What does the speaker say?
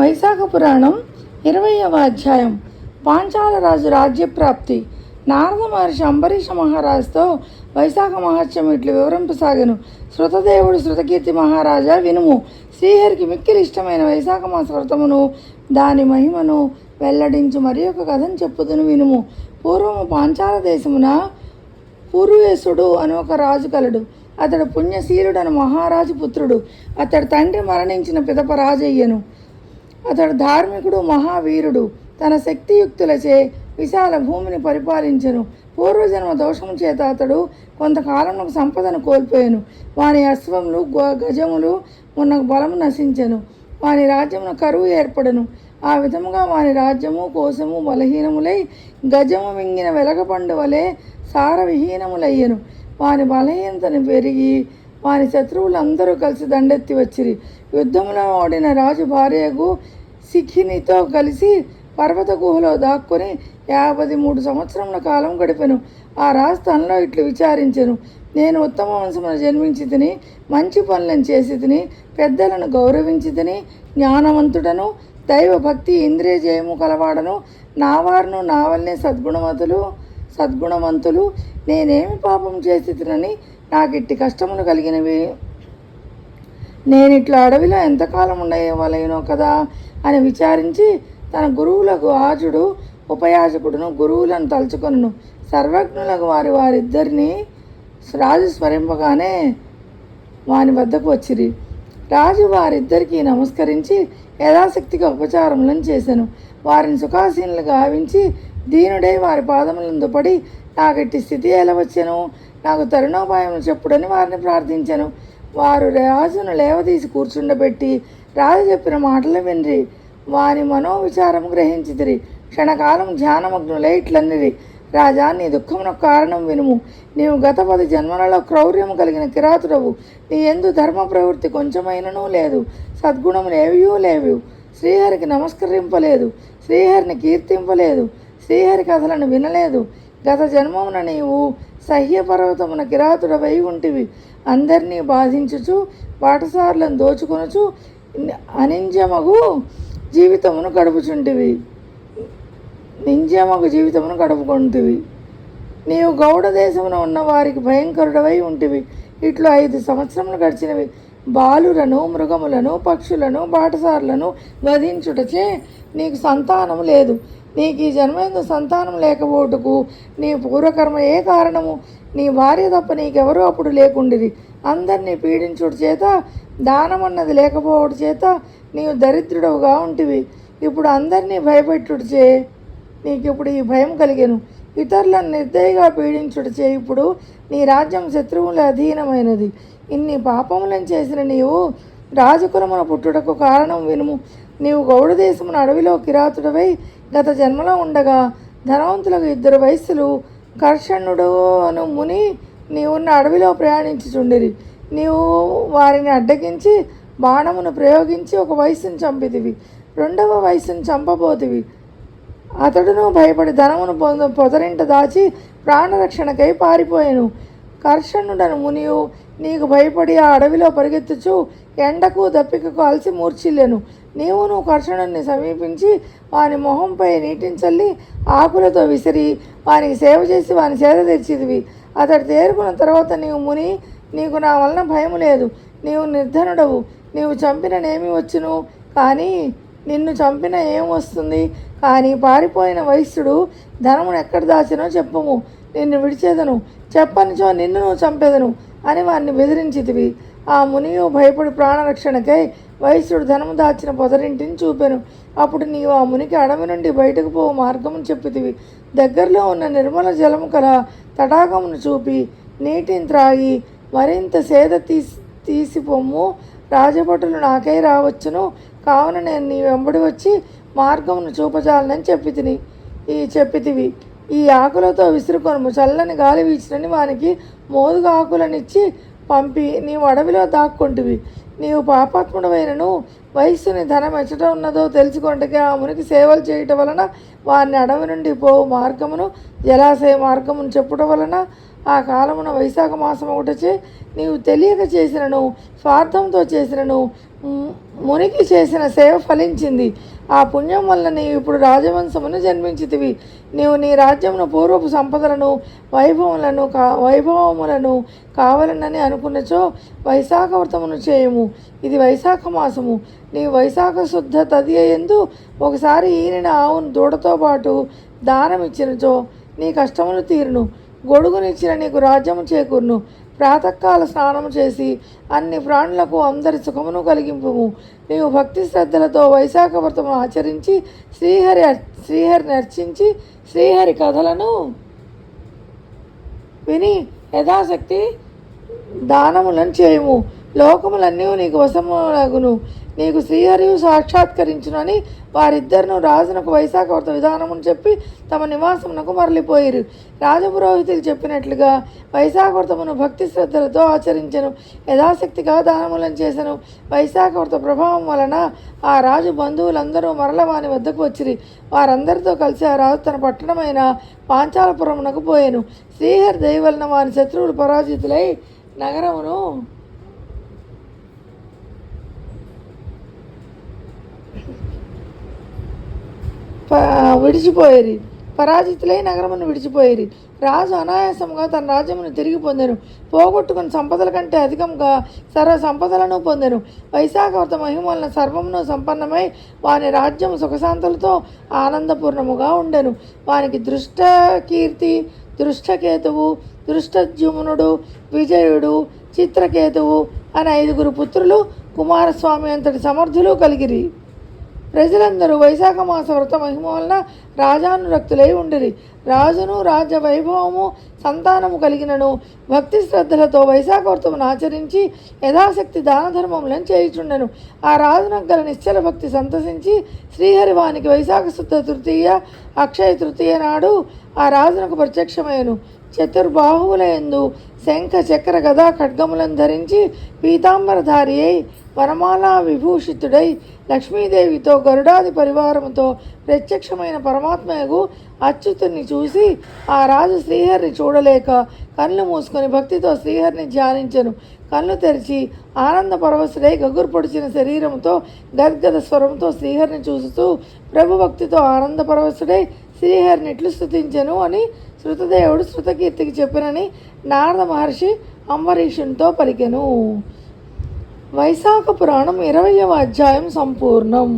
వైశాఖ పురాణం 20వ అధ్యాయం. పాంచాల రాజు రాజ్యప్రాప్తి. నారద మహర్షి అంబరీష మహారాజుతో వైశాఖ మహత్యం ఇట్లు వివరింపసాగెను. శృతదేవుడు శృతకీర్తి మహారాజా వినుము. శ్రీహరికి మిక్కిలి ఇష్టమైన వైశాఖ మాస వ్రతమును దాని మహిమను వెల్లడించు మరి ఒక కథను చెప్పుదును వినుము. పూర్వము పాంచాల దేశమున పూర్వేశుడు అని ఒక రాజు కలడు. అతడు పుణ్యశీలుడను మహారాజు పుత్రుడు. అతడు తండ్రి మరణించిన పిదప రాజయ్యను. అతడు ధార్మికుడు, మహావీరుడు. తన శక్తియుక్తులచే విశాల భూమిని పరిపాలించెను. పూర్వజన్మ దోషము చేత అతడు కొంతకాలంలో సంపదను కోల్పోయాను. వాని అశ్వములు, గజములు ఉన్న బలము నశించెను. వాని రాజ్యమున కరువు ఏర్పడను. ఆ విధముగా వాని రాజ్యము, కోశము బలహీనములై గజము మింగిన వెలగపండు వలె సారవిహీనములయ్యను. వాని బలహీనతను పెరిగి వాని శత్రువులందరూ కలిసి దండెత్తి వచ్చిరి. యుద్ధంలో ఓడిన రాజు భార్యకు సిఖినితో కలిసి పర్వత గుహలో దాక్కుని 53 సంవత్సరముల కాలం గడిపెను. ఆ రాజు తనలో ఇట్లు విచారించెను: నేను ఉత్తమ వంశమును జన్మించి తిని, మంచి పనులను చేసి తిని, పెద్దలను గౌరవించి తిని, జ్ఞానవంతుడను, దైవభక్తి ఇంద్రియ జయము కలవాడను, నా వారును నా వల్లనే సద్గుణవంతులు నేనేమి పాపం చేసి తినని నాకు ఇట్టి కష్టములు కలిగినవి. నేను ఇట్లా అడవిలో ఎంతకాలం ఉండవలేనో కదా అని విచారించి తన గురువులకు ఆజుడు ఉపయాజకుడును గురువులను తలుచుకొనును. సర్వజ్ఞులకు వారిద్దరిని రాజు స్మరింపగానే వాని వద్దకు వచ్చిరి. రాజు వారిద్దరికీ నమస్కరించి యథాశక్తిగా ఉపచారములను చేశాను. వారిని సుఖాసీనులు గావించి దీనుడై వారి పాదములందు పడి, నాకిట్టి స్థితి ఎలా వచ్చాను, నాకు తరుణోపాయం చెప్పుడని వారిని ప్రార్థించాను. వారు రాజును లేవదీసి కూర్చుండబెట్టి రాజు చెప్పిన మాటలు వినిరి. వాని మనోవిచారం గ్రహించితిరి. క్షణకాలం ధ్యానమగ్నులై ఇట్లన్నిరి: రాజా, నీ దుఃఖమునకు కారణం వినుము. నీవు గత 10 జన్మలలో క్రౌర్యము కలిగిన కిరాతుడవు. నీ యందు ధర్మ ప్రవృత్తి కొంచెమైననూ లేదు. సద్గుణములు ఏవియూ లేవు. శ్రీహరికి నమస్కరింపలేదు, శ్రీహరిని కీర్తింపలేదు, శ్రీహరి కథలను వినలేదు. గత జన్మమున నీవు సహ్యపర్వతమున కిరాతుడవై ఉంటివి. అందరినీ బాధించుచు బాటసారులను దోచుకొనుచు నింజమగు జీవితమును గడుపుకుంటివి. నీవు గౌడ దేశమున ఉన్న వారికి భయంకరుడవై ఉంటివి. ఇట్లు 5 సంవత్సరములు గడిచినవి. బాలులను, మృగములను, పక్షులను, బాటసారులను వధించుటచే నీకు సంతానము లేదు. నీకు ఈ జన్మయందు సంతానం లేకపోవటకు నీ పూర్వకర్మ ఏ కారణము? నీ భార్య తప్ప నీకెవరూ అప్పుడు లేకుండిరి. అందరినీ పీడించుట చేత, దానమన్నది లేకపోవట చేత నీవు దరిద్రుడవుగా ఉంటివి. ఇప్పుడు అందరినీ భయపెట్టుటచే నీకిప్పుడు ఈ భయం కలిగెను. ఇతరులను నిర్దయగా పీడించుటచే ఇప్పుడు నీ రాజ్యం శత్రువుల అధీనమైనది. ఇన్ని పాపములను చేసిన నీవు రాజకులమున పుట్టుటకు కారణం వినుము. నీవు గౌడ దేశమున అడవిలో కిరాతుడవై గత జన్మలో ఉండగా ధనవంతులకు 2 వైశ్యులు, కర్షణుడు అను ముని నీవున్న అడవిలో ప్రయాణించుచుండిరి. నీవు వారిని అడ్డగించి బాణమును ప్రయోగించి ఒక వైశ్యుని చంపితివి. 2వ వైశ్యుని చంపబోతివి. అతడును భయపడి ధనమును పొదరింట దాచి ప్రాణరక్షణకై పారిపోయాను. కర్షణుడను మునియు నీకు భయపడి ఆ అడవిలో పరిగెత్తుచు ఎండకు దప్పికకు అలసి మూర్ఛిల్లెను. నీవును కర్షణుడిని సమీపించి వాని మొహంపై నీటిని చల్లి ఆకులతో విసిరి వానికి సేవ చేసి వాని సేద తెచ్చిదివి. అతడు తేరుకున్న తర్వాత నీవు ముని, నీకు నా వలన భయము లేదు. నీవు నిర్ధనుడవు. నీవు చంపిననేమి వచ్చును, కానీ నిన్ను చంపిన ఏం వస్తుంది? కానీ పారిపోయిన వైశ్యుడు ధనమును ఎక్కడ దాచినో చెప్పుము, నిన్ను విడిచేదను. చెప్పనిచో నిన్ను నువ్వు చంపెదను అని వారిని బెదిరించితివి. ఆ మునియు భయపడి ప్రాణరక్షణకై వైశ్యుడు ధనము దాచిన పొదరింటిని చూపెను. అప్పుడు నీవు ఆ మునికి అడవి నుండి బయటకు పోవు మార్గమును చెప్పితివి. దగ్గరలో ఉన్న నిర్మల జలము కల తటాకమును చూపి నీటిని త్రాగి మరింత సేద తీసి పొమ్ము. రాజభటులు నాకై రావచ్చును, కావున నేను నీ వెంబడి వచ్చి మార్గమును చూపజాలనని చెప్పితివి. ఈ ఆకులతో విసురుకొనుము. చల్లని గాలి వీచినని వానికి మోదుగా ఆకులనిచ్చి పంపి నీవు అడవిలో దాక్కుంటివి. నీవు పాపాత్ముడవైనను వయస్సుని ధనం ఎచ్చట ఉన్నదో తెలుసుకొంటకి ఆ మునికి సేవలు చేయటం వలన వారిని అడవి నుండి పోవు మార్గమును, జలాశయ మార్గమును చెప్పుట వలన ఆ కాలమున వైశాఖ మాసం ఒకటచే నీవు తెలియక చేసినను, స్వార్థంతో చేసినను, మునికి చేసిన సేవ ఫలించింది. ఆ పుణ్యం వల్ల నీవు ఇప్పుడు రాజవంశమును జన్మించితివి. నీవు నీ రాజ్యమును పూర్వపు సంపదలను వైభవములను కావాలనని అనుకున్నచో వైశాఖ వ్రతమును చేయము. ఇది వైశాఖ మాసము. నీవు వైశాఖ శుద్ధ తదియందు ఒకసారి ఈనిన ఆవును దూడతో పాటు దానం ఇచ్చినచో నీ కష్టములు తీరును. గొడుగునిచ్చిన నీకు రాజ్యము చేకూరును. ప్రాతకాల స్నానము చేసి అన్ని ప్రాణులకు అందరి సుఖమును కలిగింపుము. నీవు భక్తి శ్రద్ధలతో వైశాఖ వ్రతమును ఆచరించి శ్రీహరిని అర్చించి శ్రీహరి కథలను విని యథాశక్తి దానములను చేయము. లోకములన్నీ నీకు వశములగును. నీకు శ్రీహరియు సాక్షాత్కరించునని వారిద్దరును రాజునకు వైశాఖ వ్రత విధానమును చెప్పి తమ నివాసమునకు మరలిపోయిరు. రాజపురోహితులు చెప్పినట్లుగా వైశాఖ వ్రతమును భక్తి శ్రద్ధలతో ఆచరించెను. యథాశక్తిగా దానములను చేసెను. వైశాఖ వ్రత ప్రభావం వలన ఆ రాజు బంధువులందరూ మరల వాని వద్దకు వచ్చిరి. వారందరితో కలిసి ఆ రాజు తన పట్టణమైన పాంచాలపురమునకు పోయెను. శ్రీహరి దయ వలన వారి శత్రువులు పరాజితులై నగరమును పరాజితులై నగరమును విడిచిపోయిరి. రాజు అనాయాసముగా తన రాజ్యమును తిరిగి పొందెను. పోగొట్టుకుని సంపదల కంటే అధికంగా సర్వ సంపదలను పొందెను. వైశాఖ వ్రత మహిమ వలన సర్వమును సంపన్నమై వాని రాజ్యము సుఖశాంతులతో ఆనందపూర్ణముగా ఉండెను. వానికి దృష్టకీర్తి, దృష్టకేతువు, దృష్టజుమ్నుడు, విజయుడు, చిత్రకేతువు అనే 5 పుత్రులు, కుమారస్వామి అంతటి సమర్థులు కలిగిరి. ప్రజలందరూ వైశాఖ మాస వ్రత మహిమ వలన రాజానురక్తులై ఉండిరి. రాజును రాజ్య వైభవము సంతానము కలిగినను భక్తి శ్రద్ధలతో వైశాఖ వ్రతమును ఆచరించి యథాశక్తి దాన ధర్మములను చేయుచుండెను. ఆ రాజునకు గల నిశ్చల భక్తి సంతసించి శ్రీహరివానికి వైశాఖ శుద్ధ తృతీయ, అక్షయ తృతీయ నాడు ఆ రాజునకు ప్రత్యక్షమయ్యను. చతుర్బాహువులయందు శంఖ చక్ర గదా ఖడ్గములను ధరించి పీతాంబరధారి అయి వనమాలా విభూషితుడై లక్ష్మీదేవితో గరుడాది పరివారముతో ప్రత్యక్షమైన పరమాత్మయగు అచ్యుతుని చూసి ఆ రాజు శ్రీహరిని చూడలేక కళ్ళు మూసుకొని భక్తితో శ్రీహరిని ధ్యానించెను. కళ్ళు తెరిచి ఆనంద పరవశుడై గగురు పొడిచిన శరీరంతో గద్గద స్వరంతో శ్రీహరిని చూస్తూ ప్రభుభక్తితో ఆనంద పరవశుడై శ్రీహరిని ఇట్లు స్తుతించెను అని శృతదేవుడు శృతకీర్తికి చెప్పినని నారద మహర్షి అంబరీషునితో పలికెను. వైశాఖ పురాణం 20వ అధ్యాయం సంపూర్ణం.